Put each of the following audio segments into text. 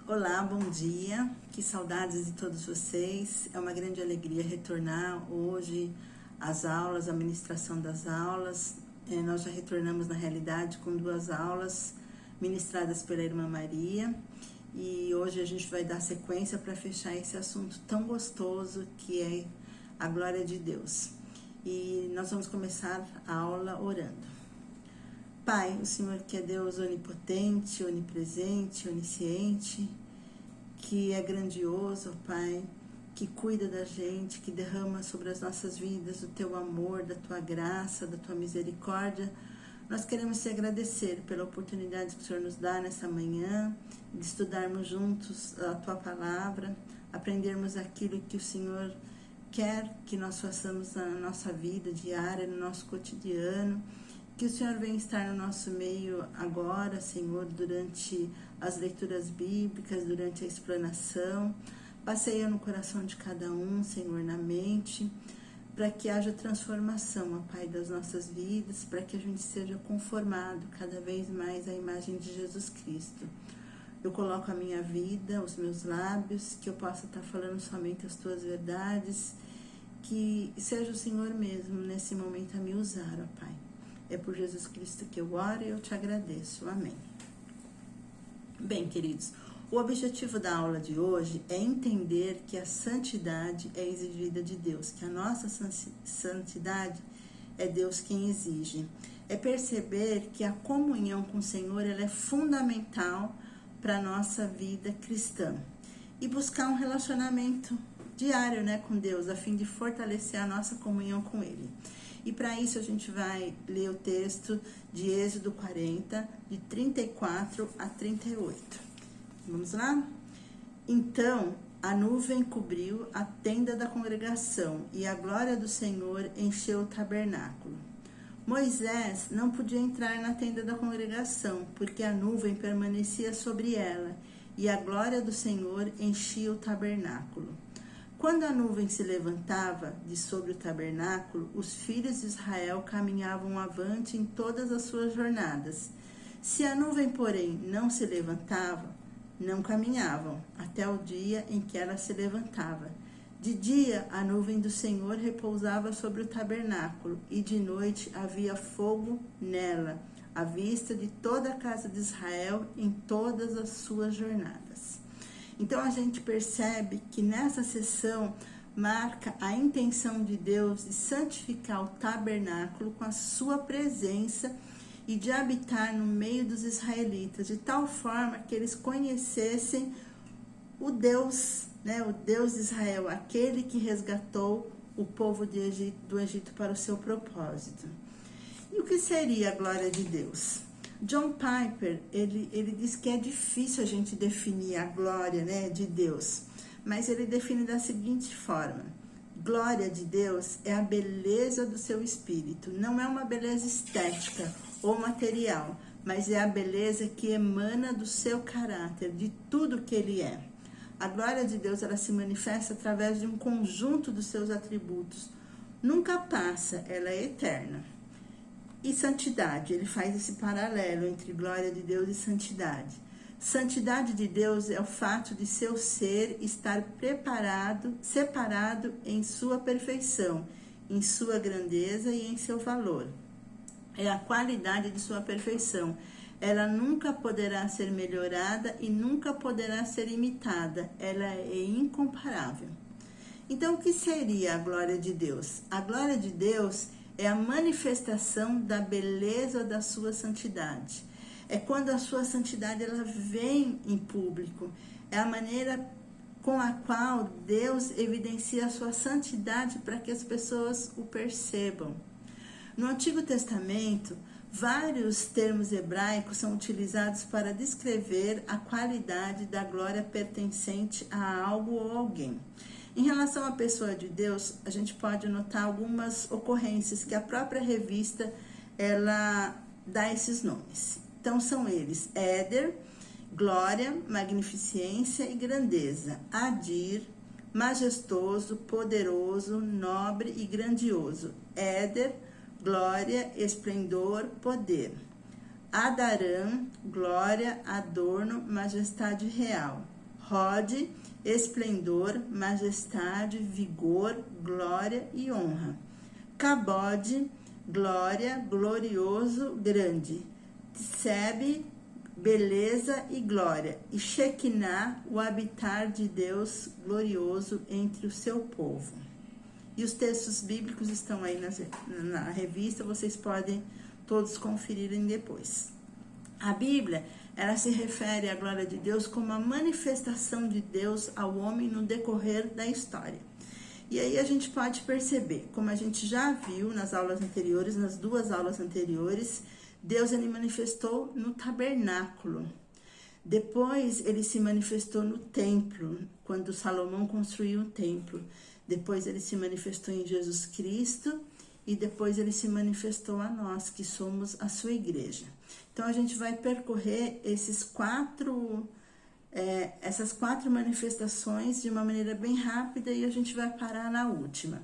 Olá, bom dia, que saudades de todos vocês. É uma grande alegria retornar hoje às aulas, à ministração das aulas. Nós já retornamos na realidade com 2 aulas ministradas pela Irmã Maria e hoje a gente vai dar sequência para fechar esse assunto tão gostoso que é a glória de Deus. E nós vamos começar a aula orando. Pai, o Senhor que é Deus onipotente, onipresente, onisciente, que é grandioso, Pai, que cuida da gente, que derrama sobre as nossas vidas o Teu amor, da Tua graça, da Tua misericórdia. Nós queremos te agradecer pela oportunidade que o Senhor nos dá nessa manhã, de estudarmos juntos a Tua palavra, aprendermos aquilo que o Senhor quer que nós façamos na nossa vida diária, no nosso cotidiano. Que o Senhor venha estar no nosso meio agora, Senhor, durante as leituras bíblicas, durante a explanação. Passeia no coração de cada um, Senhor, na mente, para que haja transformação, ó Pai, das nossas vidas, para que a gente seja conformado cada vez mais à imagem de Jesus Cristo. Eu coloco a minha vida, os meus lábios, que eu possa estar falando somente as Tuas verdades, que seja o Senhor mesmo nesse momento a me usar, ó Pai. É por Jesus Cristo que eu oro e eu te agradeço. Amém. Bem, queridos, o objetivo da aula de hoje é entender que a santidade é exigida de Deus, que a nossa santidade é Deus quem exige. É perceber que a comunhão com o Senhor ela é fundamental para a nossa vida cristã. E buscar um relacionamento diário, com Deus, a fim de fortalecer a nossa comunhão com Ele. E para isso a gente vai ler o texto de Êxodo 40, de 34 a 38. Vamos lá? Então a nuvem cobriu a tenda da congregação e a glória do Senhor encheu o tabernáculo. Moisés não podia entrar na tenda da congregação, porque a nuvem permanecia sobre ela e a glória do Senhor enchia o tabernáculo. Quando a nuvem se levantava de sobre o tabernáculo, os filhos de Israel caminhavam avante em todas as suas jornadas. Se a nuvem, porém, não se levantava, não caminhavam, até o dia em que ela se levantava. De dia, a nuvem do Senhor repousava sobre o tabernáculo, e de noite havia fogo nela, à vista de toda a casa de Israel em todas as suas jornadas. Então a gente percebe que nessa sessão marca a intenção de Deus de santificar o tabernáculo com a sua presença e de habitar no meio dos israelitas, de tal forma que eles conhecessem o Deus, o Deus de Israel, aquele que resgatou o povo do Egito para o seu propósito. E o que seria a glória de Deus? John Piper, ele diz que é difícil a gente definir a glória, de Deus, mas ele define da seguinte forma: glória de Deus é a beleza do seu espírito, não é uma beleza estética ou material, mas é a beleza que emana do seu caráter, de tudo que ele é. A glória de Deus, ela se manifesta através de um conjunto dos seus atributos, nunca passa, ela é eterna. E santidade, ele faz esse paralelo entre glória de Deus e santidade. Santidade de Deus é o fato de seu ser estar separado em sua perfeição, em sua grandeza e em seu valor. É a qualidade de sua perfeição. Ela nunca poderá ser melhorada e nunca poderá ser imitada. Ela é incomparável. Então, o que seria a glória de Deus? A glória de Deus é a manifestação da beleza da sua santidade. É quando a sua santidade ela vem em público. É a maneira com a qual Deus evidencia a sua santidade para que as pessoas o percebam. No Antigo Testamento, vários termos hebraicos são utilizados para descrever a qualidade da glória pertencente a algo ou alguém. Em relação à pessoa de Deus, a gente pode notar algumas ocorrências que a própria revista ela dá esses nomes. Então são eles: Éder, glória, magnificência e grandeza; Adir, majestoso, poderoso, nobre e grandioso; Éder, glória, esplendor, poder; Adarã, glória, adorno, majestade real; Rode, esplendor, majestade, vigor, glória e honra. Cabode, glória, glorioso, grande. Tsebe, beleza e glória. E Shekinah, o habitar de Deus glorioso entre o seu povo. E os textos bíblicos estão aí na revista, vocês podem todos conferirem depois. A Bíblia, ela se refere à glória de Deus como a manifestação de Deus ao homem no decorrer da história. E aí a gente pode perceber, como a gente já viu nas aulas anteriores, nas 2 aulas anteriores, Deus ele manifestou no tabernáculo. Depois ele se manifestou no templo, quando Salomão construiu o templo. Depois ele se manifestou em Jesus Cristo e depois ele se manifestou a nós, que somos a sua igreja. Então a gente vai percorrer essas 4 manifestações de uma maneira bem rápida e a gente vai parar na última.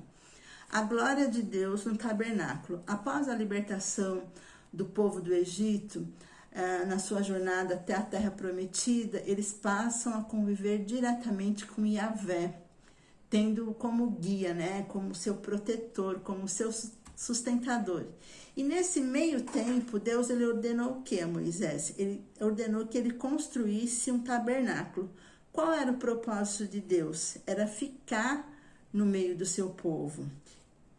A glória de Deus no tabernáculo. Após a libertação do povo do Egito, na sua jornada até a terra prometida, eles passam a conviver diretamente com Yahvé, tendo como guia, né, como seu protetor, como seu sustentador. E nesse meio tempo, Deus ele ordenou o que a Moisés? Ele ordenou que ele construísse um tabernáculo. Qual era o propósito de Deus? Era ficar no meio do seu povo.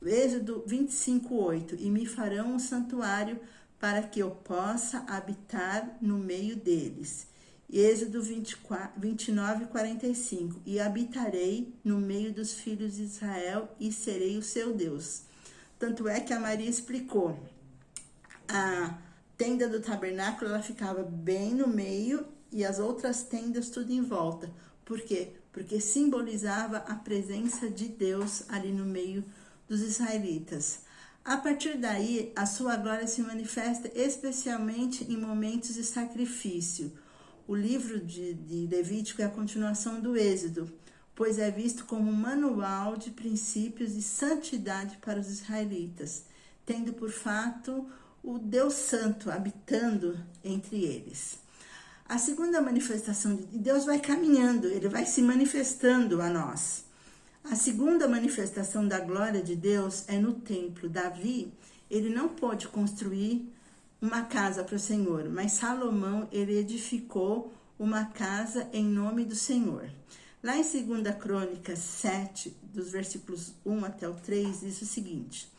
Êxodo 25:8. E me farão um santuário para que eu possa habitar no meio deles. Êxodo 29:45. E habitarei no meio dos filhos de Israel e serei o seu Deus. Tanto é que a Maria explicou, a tenda do tabernáculo ela ficava bem no meio e as outras tendas tudo em volta. Por quê? Porque simbolizava a presença de Deus ali no meio dos israelitas. A partir daí, a sua glória se manifesta especialmente em momentos de sacrifício. O livro de Levítico é a continuação do Êxodo, pois é visto como um manual de princípios de santidade para os israelitas, tendo por fato o Deus Santo habitando entre eles. A segunda manifestação de Deus vai caminhando, ele vai se manifestando a nós. A segunda manifestação da glória de Deus é no templo. Davi, ele não pôde construir uma casa para o Senhor, mas Salomão, ele edificou uma casa em nome do Senhor. Lá em 2 Crônicas 7, dos versículos 1 até o 3, diz o seguinte: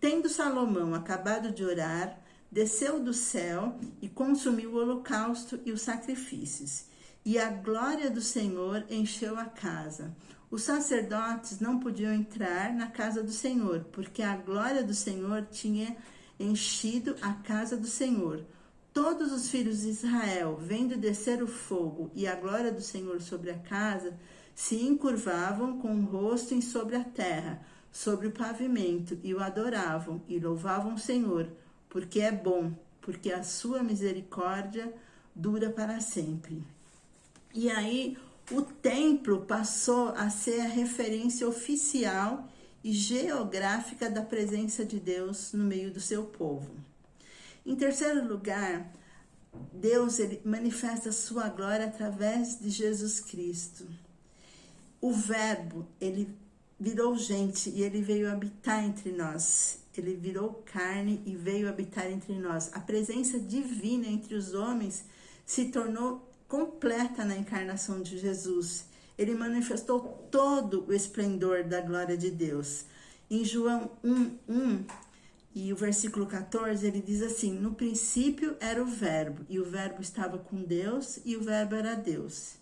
Tendo Salomão acabado de orar, desceu do céu e consumiu o holocausto e os sacrifícios. E a glória do Senhor encheu a casa. Os sacerdotes não podiam entrar na casa do Senhor, porque a glória do Senhor tinha enchido a casa do Senhor. Todos os filhos de Israel, vendo descer o fogo e a glória do Senhor sobre a casa, se encurvavam com o rosto sobre a terra, sobre o pavimento, e o adoravam e louvavam o Senhor, porque é bom, porque a sua misericórdia dura para sempre. E aí o templo passou a ser a referência oficial e geográfica da presença de Deus no meio do seu povo. Em terceiro lugar, Deus ele manifesta a sua glória através de Jesus Cristo. O Verbo, ele virou gente e ele veio habitar entre nós. Ele virou carne e veio habitar entre nós. A presença divina entre os homens se tornou completa na encarnação de Jesus. Ele manifestou todo o esplendor da glória de Deus. Em João 1:1 e o versículo 14, ele diz assim: No princípio era o Verbo, e o Verbo estava com Deus, e o Verbo era Deus.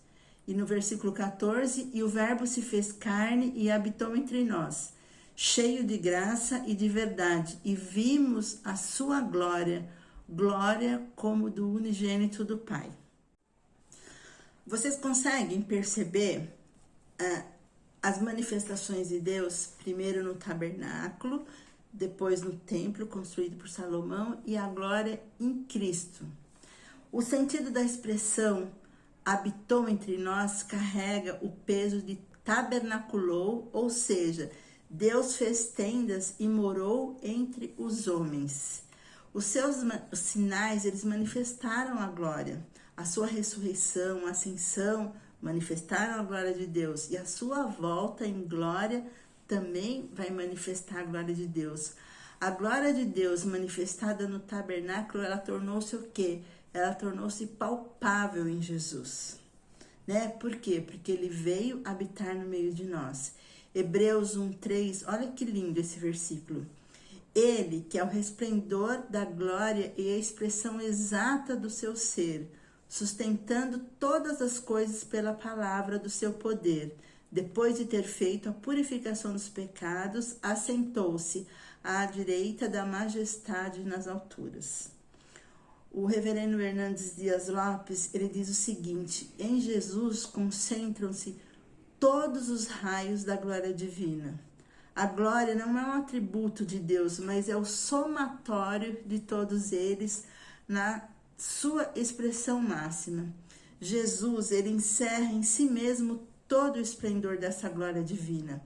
E no versículo 14, e o Verbo se fez carne e habitou entre nós, cheio de graça e de verdade, e vimos a sua glória, glória como do unigênito do Pai. Vocês conseguem perceber as manifestações de Deus, primeiro no tabernáculo, depois no templo construído por Salomão e a glória em Cristo. O sentido da expressão habitou entre nós carrega o peso de tabernaculou, ou seja, Deus fez tendas e morou entre os homens. Os sinais, eles manifestaram a glória, a sua ressurreição, a ascensão, manifestaram a glória de Deus, e a sua volta em glória também vai manifestar a glória de Deus. A glória de Deus manifestada no tabernáculo, ela tornou-se o quê? Ela tornou-se palpável em Jesus, né? Por quê? Porque ele veio habitar no meio de nós. Hebreus 1:3, olha que lindo esse versículo. Ele, que é o resplendor da glória e a expressão exata do seu ser, sustentando todas as coisas pela palavra do seu poder, depois de ter feito a purificação dos pecados, assentou-se à direita da majestade nas alturas. O reverendo Hernandes Dias Lopes, ele diz o seguinte: em Jesus concentram-se todos os raios da glória divina. A glória não é um atributo de Deus, mas é o somatório de todos eles na sua expressão máxima. Jesus, ele encerra em si mesmo todo o esplendor dessa glória divina.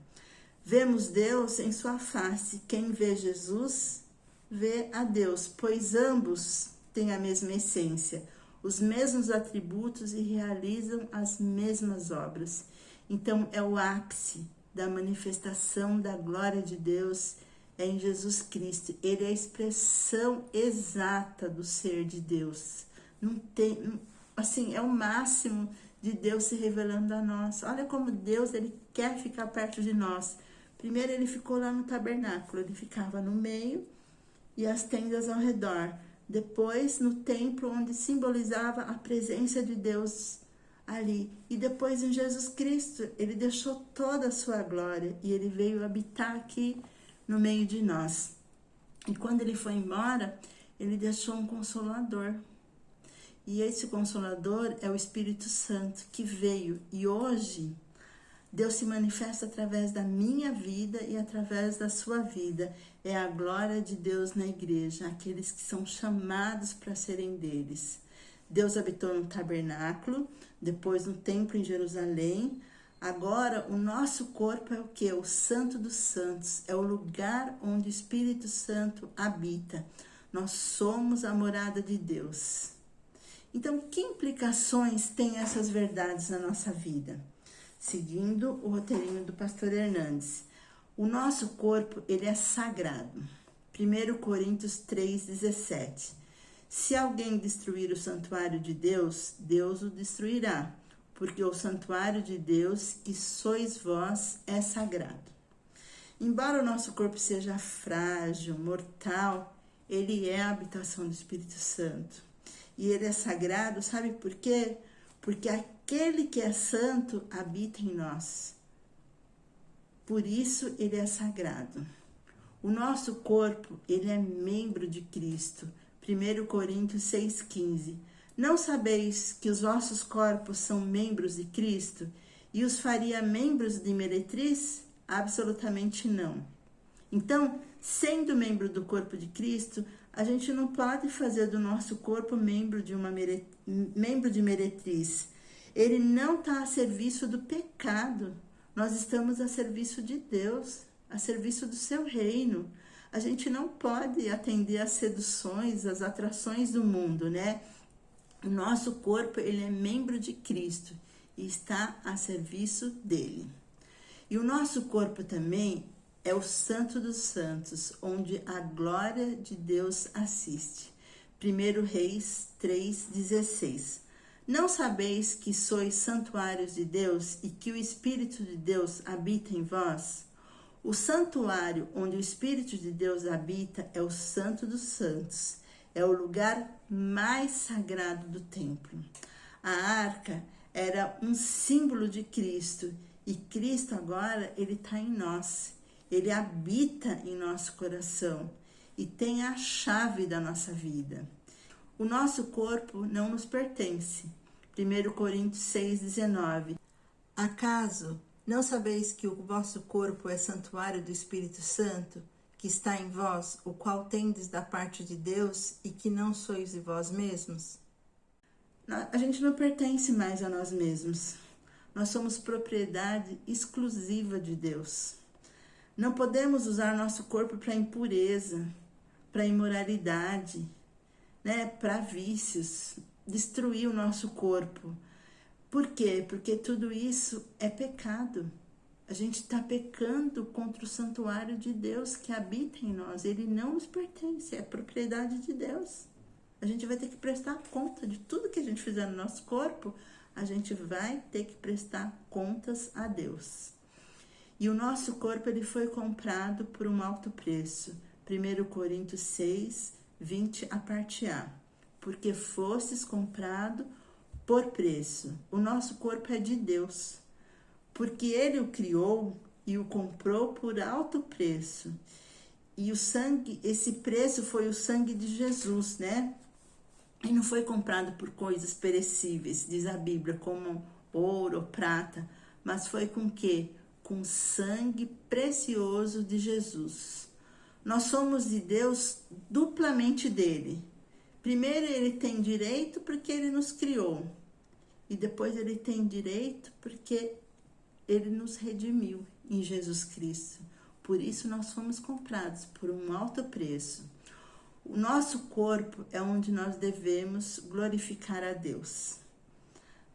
Vemos Deus em sua face. Quem vê Jesus, vê a Deus, pois ambos têm a mesma essência, os mesmos atributos e realizam as mesmas obras. Então, é o ápice da manifestação da glória de Deus é em Jesus Cristo. Ele é a expressão exata do ser de Deus. Não tem, assim, é o máximo de Deus se revelando a nós. Olha como Deus, ele quer ficar perto de nós. Primeiro ele ficou lá no tabernáculo, ele ficava no meio e as tendas ao redor. Depois no templo, onde simbolizava a presença de Deus ali. E depois em Jesus Cristo, ele deixou toda a sua glória e ele veio habitar aqui no meio de nós. E quando ele foi embora, ele deixou um consolador. E esse consolador é o Espírito Santo que veio. E hoje, Deus se manifesta através da minha vida e através da sua vida. É a glória de Deus na igreja, aqueles que são chamados para serem deles. Deus habitou no tabernáculo, depois no templo em Jerusalém. Agora, o nosso corpo é o quê? O Santo dos Santos. É o lugar onde o Espírito Santo habita. Nós somos a morada de Deus. Então, que implicações tem essas verdades na nossa vida? Seguindo o roteirinho do pastor Hernandes. O nosso corpo, ele é sagrado. 1 Coríntios 3:17. Se alguém destruir o santuário de Deus, Deus o destruirá, porque o santuário de Deus, que sois vós, é sagrado. Embora o nosso corpo seja frágil, mortal, ele é a habitação do Espírito Santo. E ele é sagrado, sabe por quê? Porque aquele que é santo habita em nós. Por isso ele é sagrado. O nosso corpo, ele é membro de Cristo. 1 Coríntios 6,15. Não sabeis que os vossos corpos são membros de Cristo e os faria membros de meretriz? Absolutamente não. Então, sendo membro do corpo de Cristo, a gente não pode fazer do nosso corpo membro de meretriz. Ele não está a serviço do pecado. Nós estamos a serviço de Deus, a serviço do seu reino. A gente não pode atender às seduções, às atrações do mundo, né? O nosso corpo, ele é membro de Cristo e está a serviço dele. E o nosso corpo também é o Santo dos Santos, onde a glória de Deus assiste. 1 Reis 3:16. Não sabeis que sois santuários de Deus e que o Espírito de Deus habita em vós? O santuário onde o Espírito de Deus habita é o Santo dos Santos. É o lugar mais sagrado do templo. A arca era um símbolo de Cristo. E Cristo agora, ele está em nós. Ele habita em nosso coração. E tem a chave da nossa vida. O nosso corpo não nos pertence. 1 Coríntios 6:19. Acaso não sabeis que o vosso corpo é santuário do Espírito Santo, que está em vós, o qual tendes da parte de Deus, e que não sois de vós mesmos? A gente não pertence mais a nós mesmos. Nós somos propriedade exclusiva de Deus. Não podemos usar nosso corpo para impureza, para imoralidade, né, para vícios, destruir o nosso corpo. Por quê? Porque tudo isso é pecado. A gente está pecando contra o santuário de Deus que habita em nós. Ele não nos pertence, é propriedade de Deus. A gente vai ter que prestar conta de tudo que a gente fizer no nosso corpo. A gente vai ter que prestar contas a Deus. E o nosso corpo ele foi comprado por um alto preço. 1 Coríntios 6, 20, a parte A. Porque fostes comprado por preço. O nosso corpo é de Deus. Porque Ele o criou e o comprou por alto preço. E o sangue, esse preço foi o sangue de Jesus, né? E não foi comprado por coisas perecíveis, diz a Bíblia, como ouro ou prata, mas foi com quê? Com sangue precioso de Jesus. Nós somos de Deus duplamente dele. Primeiro, ele tem direito porque ele nos criou. E depois ele tem direito porque ele nos redimiu em Jesus Cristo. Por isso nós fomos comprados por um alto preço. O nosso corpo é onde nós devemos glorificar a Deus.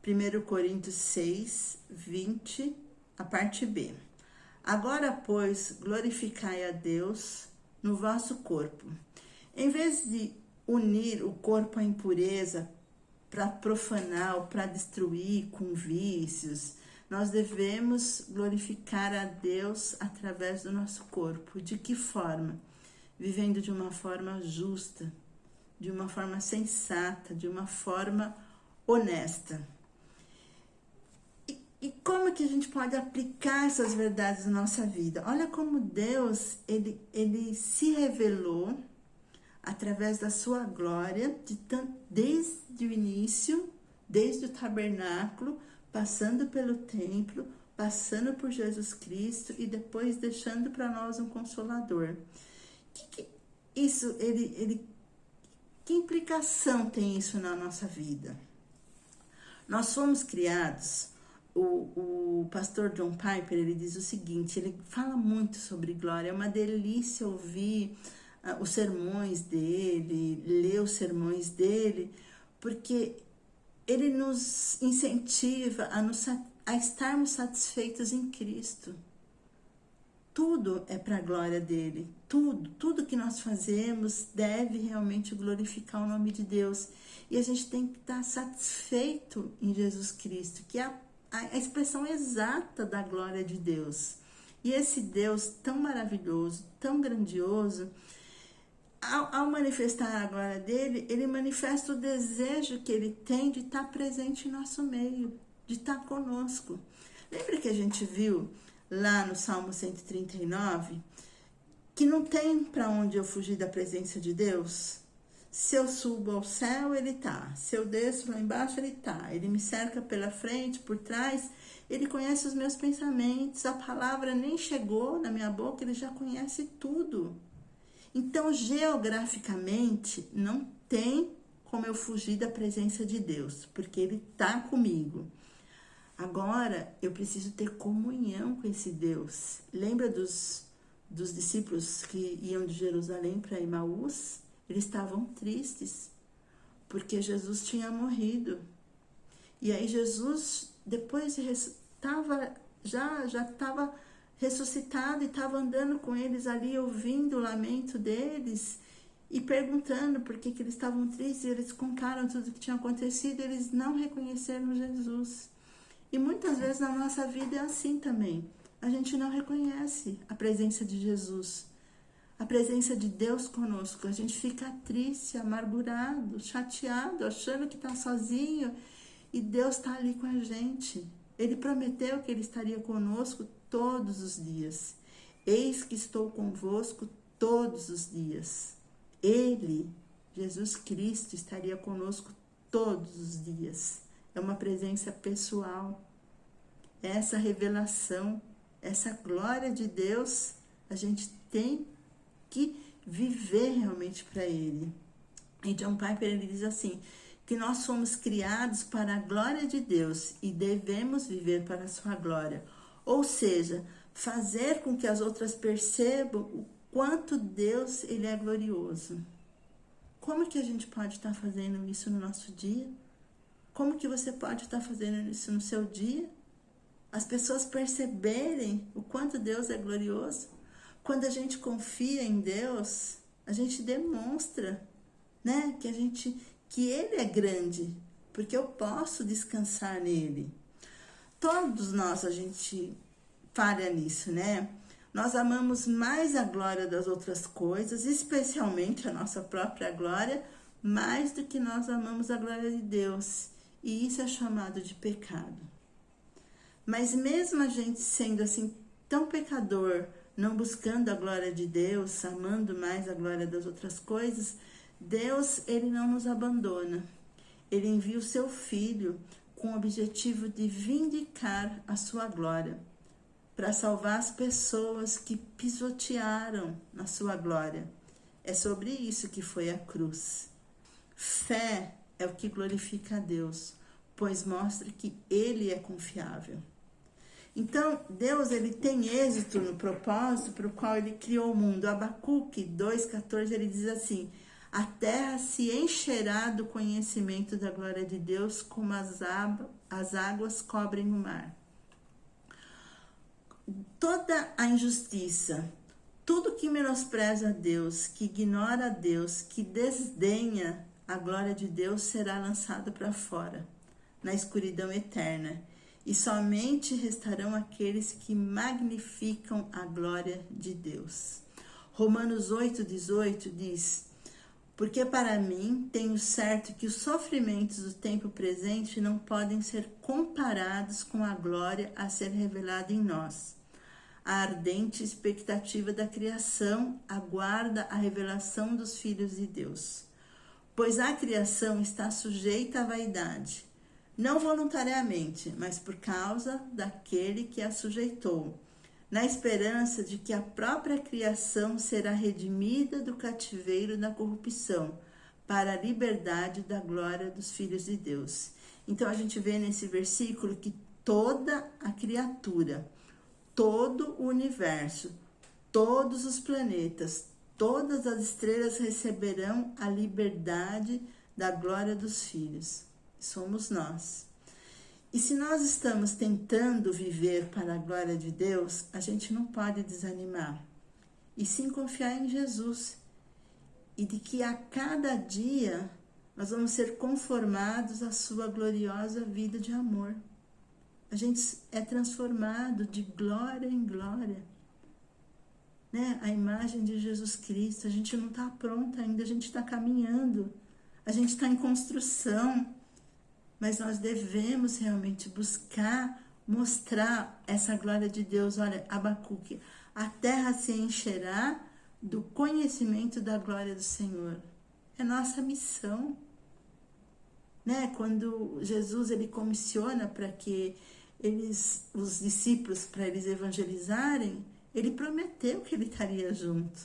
1 Coríntios 6, 20, a parte B. Agora, pois, glorificai a Deus no vosso corpo. Em vez de unir o corpo à impureza para profanar ou para destruir com vícios, nós devemos glorificar a Deus através do nosso corpo. De que forma? Vivendo de uma forma justa, de uma forma sensata, de uma forma honesta. E como que a gente pode aplicar essas verdades na nossa vida? Olha como Deus, ele se revelou através da sua glória, desde o início, desde o tabernáculo, passando pelo templo, passando por Jesus Cristo e depois deixando para nós um Consolador. Que implicação tem isso na nossa vida? Nós fomos criados, o pastor John Piper, ele diz o seguinte, ele fala muito sobre glória, é uma delícia ouvir os sermões dele, ler os sermões dele, porque ele nos incentiva a estarmos satisfeitos em Cristo. Tudo é para a glória dele. Tudo que nós fazemos deve realmente glorificar o nome de Deus. E a gente tem que estar satisfeito em Jesus Cristo, que é a expressão exata da glória de Deus. E esse Deus tão maravilhoso, tão grandioso, ao manifestar a glória dele, ele manifesta o desejo que ele tem de estar presente em nosso meio, de estar conosco. Lembra que a gente viu lá no Salmo 139, que não tem para onde eu fugir da presença de Deus? Se eu subo ao céu, ele tá. Se eu desço lá embaixo, ele tá. Ele me cerca pela frente, por trás. Ele conhece os meus pensamentos. A palavra nem chegou na minha boca, ele já conhece tudo. Então, geograficamente, não tem como eu fugir da presença de Deus, porque ele tá comigo. Agora, eu preciso ter comunhão com esse Deus. Lembra dos discípulos que iam de Jerusalém para Emaús? Eles estavam tristes, porque Jesus tinha morrido. E aí Jesus, depois já estava ressuscitado e estava andando com eles ali, ouvindo o lamento deles e perguntando por que eles estavam tristes. Eles contaram tudo o que tinha acontecido, eles não reconheceram Jesus. E muitas vezes na nossa vida é assim também. A gente não reconhece a presença de Jesus, a presença de Deus conosco. A gente fica triste, amargurado, chateado, achando que está sozinho. E Deus está ali com a gente. Ele prometeu que Ele estaria conosco todos os dias. Eis que estou convosco todos os dias. Ele, Jesus Cristo, estaria conosco todos os dias. É uma presença pessoal. Essa revelação, essa glória de Deus, a gente tem que viver realmente para Ele. E John Piper, ele diz assim, que nós fomos criados para a glória de Deus e devemos viver para a sua glória. Ou seja, fazer com que as outras percebam o quanto Deus, ele é glorioso. Como que a gente pode estar fazendo isso no nosso dia? Como que você pode estar fazendo isso no seu dia? As pessoas perceberem o quanto Deus é glorioso. Quando a gente confia em Deus, a gente demonstra, né, que Ele é grande, porque eu posso descansar nele. Todos nós, a gente falha nisso, né? Nós amamos mais a glória das outras coisas, especialmente a nossa própria glória, mais do que nós amamos a glória de Deus. E isso é chamado de pecado. Mas mesmo a gente sendo assim tão pecador, não buscando a glória de Deus, amando mais a glória das outras coisas, Deus, Ele não nos abandona. Ele envia o seu Filho com o objetivo de vindicar a sua glória, para salvar as pessoas que pisotearam na sua glória. É sobre isso que foi a cruz. Fé é o que glorifica a Deus, pois mostra que Ele é confiável. Então, Deus, ele tem êxito no propósito para o qual ele criou o mundo. Abacuque 2,14, ele diz assim: a terra se encherá do conhecimento da glória de Deus, como as águas cobrem o mar. Toda a injustiça, tudo que menospreza a Deus, que ignora a Deus, que desdenha a glória de Deus, será lançado para fora, na escuridão eterna. E somente restarão aqueles que magnificam a glória de Deus. Romanos 8,18 diz: porque para mim tenho certo que os sofrimentos do tempo presente não podem ser comparados com a glória a ser revelada em nós. A ardente expectativa da criação aguarda a revelação dos filhos de Deus. Pois a criação está sujeita à vaidade, não voluntariamente, mas por causa daquele que a sujeitou, na esperança de que a própria criação será redimida do cativeiro da corrupção, para a liberdade da glória dos filhos de Deus. Então a gente vê nesse versículo que toda a criatura, todo o universo, todos os planetas, todas as estrelas receberão a liberdade da glória dos filhos. Somos nós. E se nós estamos tentando viver para a glória de Deus, a gente não pode desanimar. E sim confiar em Jesus. E de que a cada dia nós vamos ser conformados à sua gloriosa vida de amor. A gente é transformado de glória em glória, né? A imagem de Jesus Cristo. A gente não está pronta ainda, a gente está caminhando, a gente está em construção, mas nós devemos realmente buscar mostrar essa glória de Deus. Olha, Abacuque: a terra se encherá do conhecimento da glória do Senhor. É nossa missão, né? Quando Jesus ele comissiona para que os discípulos, para eles evangelizarem, ele prometeu que ele estaria junto.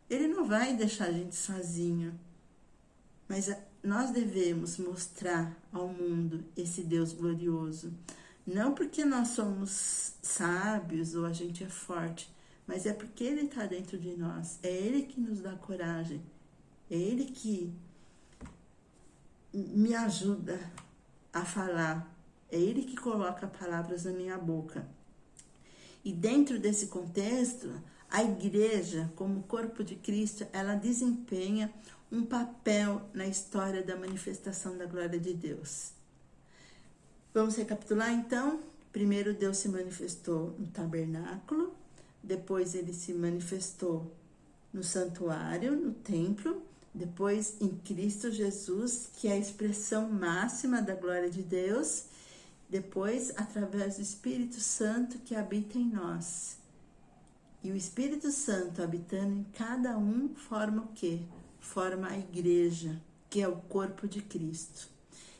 Ele não vai deixar a gente sozinho. Mas nós devemos mostrar ao mundo esse Deus glorioso. Não porque nós somos sábios ou a gente é forte, mas é porque Ele está dentro de nós. É Ele que nos dá coragem. É Ele que me ajuda a falar. É Ele que coloca palavras na minha boca. E dentro desse contexto, a igreja, como corpo de Cristo, ela desempenha um papel na história da manifestação da glória de Deus. Vamos recapitular então? Primeiro Deus se manifestou no tabernáculo, depois ele se manifestou no santuário, no templo, depois em Cristo Jesus, que é a expressão máxima da glória de Deus, depois através do Espírito Santo que habita em nós. E o Espírito Santo habitando em cada um forma o quê? Forma a igreja, que é o corpo de Cristo.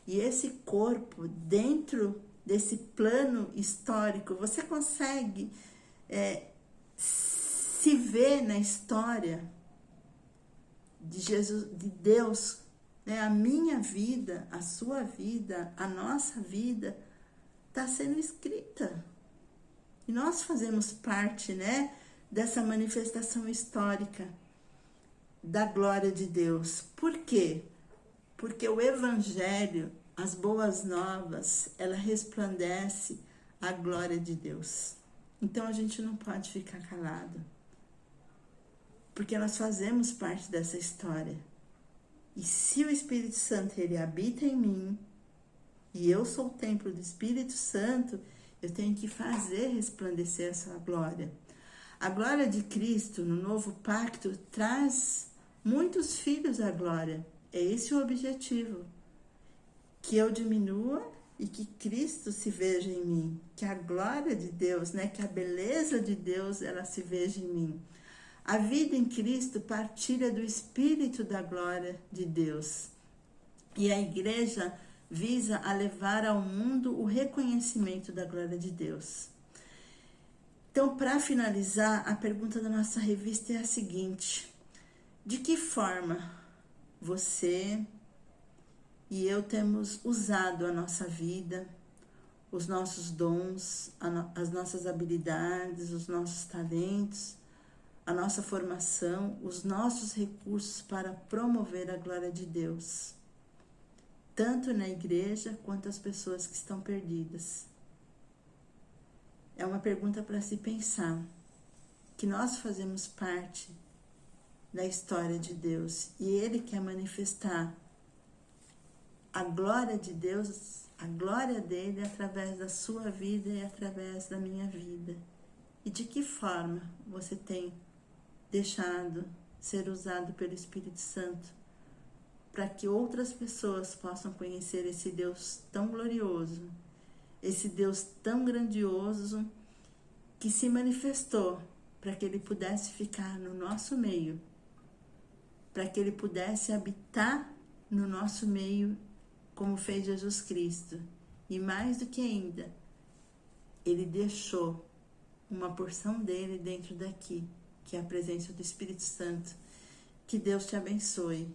E esse corpo, dentro desse plano histórico, você consegue se ver na história de Jesus, de Deus, né? A minha vida, a sua vida, a nossa vida está sendo escrita. E nós fazemos parte, né, dessa manifestação histórica da glória de Deus. Por quê? Porque o Evangelho as boas novas, ela resplandece a glória de Deus. Então a gente não pode ficar calado, porque nós fazemos parte dessa história. E se o Espírito Santo, ele habita em mim, e eu sou o templo do Espírito Santo, eu tenho que fazer resplandecer a sua glória. A glória de Cristo no novo pacto traz muitos filhos à glória. É esse o objetivo. Que eu diminua e que Cristo se veja em mim. Que a glória de Deus, que a beleza de Deus, ela se veja em mim. A vida em Cristo partilha do Espírito da glória de Deus. E a igreja visa a levar ao mundo o reconhecimento da glória de Deus. Então, para finalizar, a pergunta da nossa revista é a seguinte: de que forma você e eu temos usado a nossa vida, os nossos dons, as nossas habilidades, os nossos talentos, a nossa formação, os nossos recursos para promover a glória de Deus, tanto na igreja quanto as pessoas que estão perdidas? É uma pergunta para se pensar, que nós fazemos parte da história de Deus e Ele quer manifestar a glória de Deus, a glória dele através da sua vida e através da minha vida. E de que forma você tem deixado ser usado pelo Espírito Santo para que outras pessoas possam conhecer esse Deus tão glorioso, esse Deus tão grandioso que se manifestou para que ele pudesse ficar no nosso meio, para que ele pudesse habitar no nosso meio, como fez Jesus Cristo. E mais do que ainda, ele deixou uma porção dele dentro daqui, que é a presença do Espírito Santo. Que Deus te abençoe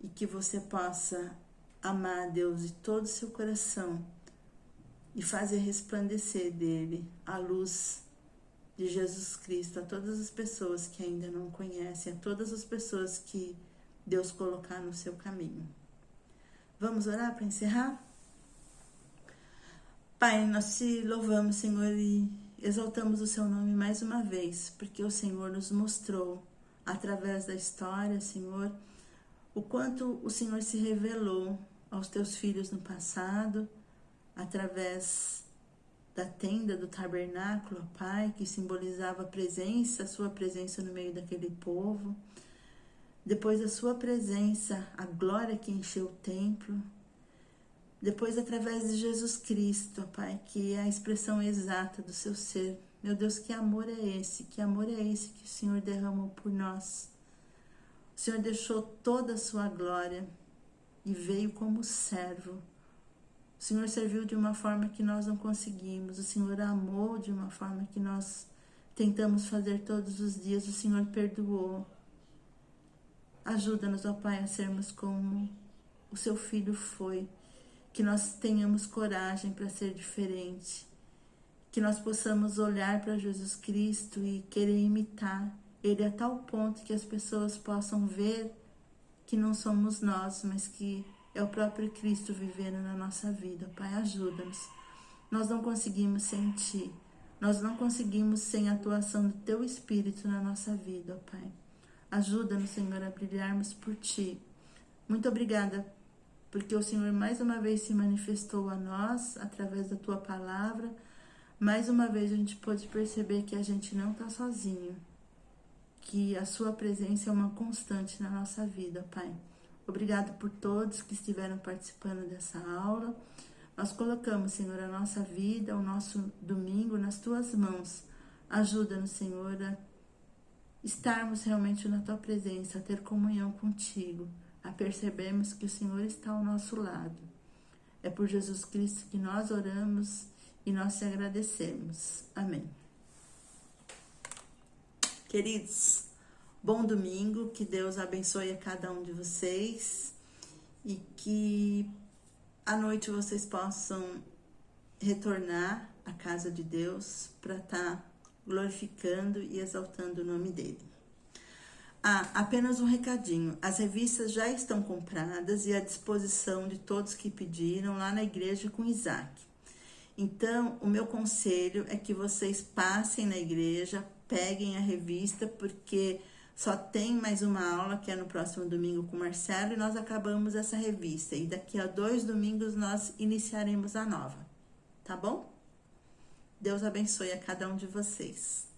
e que você possa amar a Deus de todo o seu coração e fazer resplandecer dele a luz de Jesus Cristo a todas as pessoas que ainda não conhecem, a todas as pessoas que Deus colocar no seu caminho. Vamos orar para encerrar? Pai, nós te louvamos, Senhor, e exaltamos o seu nome mais uma vez, porque o Senhor nos mostrou, através da história, Senhor, o quanto o Senhor se revelou aos teus filhos no passado, através da tenda do tabernáculo, Pai, que simbolizava a presença, a sua presença no meio daquele povo. Depois da sua presença, a glória que encheu o templo. Depois, através de Jesus Cristo, Pai, que é a expressão exata do seu ser. Meu Deus, que amor é esse? Que amor é esse que o Senhor derramou por nós? O Senhor deixou toda a sua glória e veio como servo. O Senhor serviu de uma forma que nós não conseguimos. O Senhor amou de uma forma que nós tentamos fazer todos os dias. O Senhor perdoou. Ajuda-nos, ó Pai, a sermos como o seu Filho foi. Que nós tenhamos coragem para ser diferente. Que nós possamos olhar para Jesus Cristo e querer imitar Ele a tal ponto que as pessoas possam ver que não somos nós, mas que é o próprio Cristo vivendo na nossa vida. Pai, ajuda-nos. Nós não conseguimos sem Ti. Nós não conseguimos sem a atuação do Teu Espírito na nossa vida, ó Pai. Ajuda-nos, Senhor, a brilharmos por Ti. Muito obrigada, porque o Senhor mais uma vez se manifestou a nós através da Tua palavra. Mais uma vez a gente pôde perceber que a gente não está sozinho, que a Sua presença é uma constante na nossa vida, Pai. Obrigado por todos que estiveram participando dessa aula. Nós colocamos, Senhor, a nossa vida, o nosso domingo nas Tuas mãos. Ajuda-nos, Senhor, a estarmos realmente na Tua presença, a ter comunhão contigo, a percebermos que o Senhor está ao nosso lado. É por Jesus Cristo que nós oramos e nós te agradecemos. Amém. Queridos, bom domingo, que Deus abençoe a cada um de vocês e que à noite vocês possam retornar à casa de Deus para estar glorificando e exaltando o nome dele. Ah, apenas um recadinho. As revistas já estão compradas e à disposição de todos que pediram lá na igreja com Isaac. Então, o meu conselho é que vocês passem na igreja, peguem a revista, porque só tem mais uma aula, que é no próximo domingo com o Marcelo, e nós acabamos essa revista. E daqui a 2 domingos nós iniciaremos a nova. Tá bom? Deus abençoe a cada um de vocês.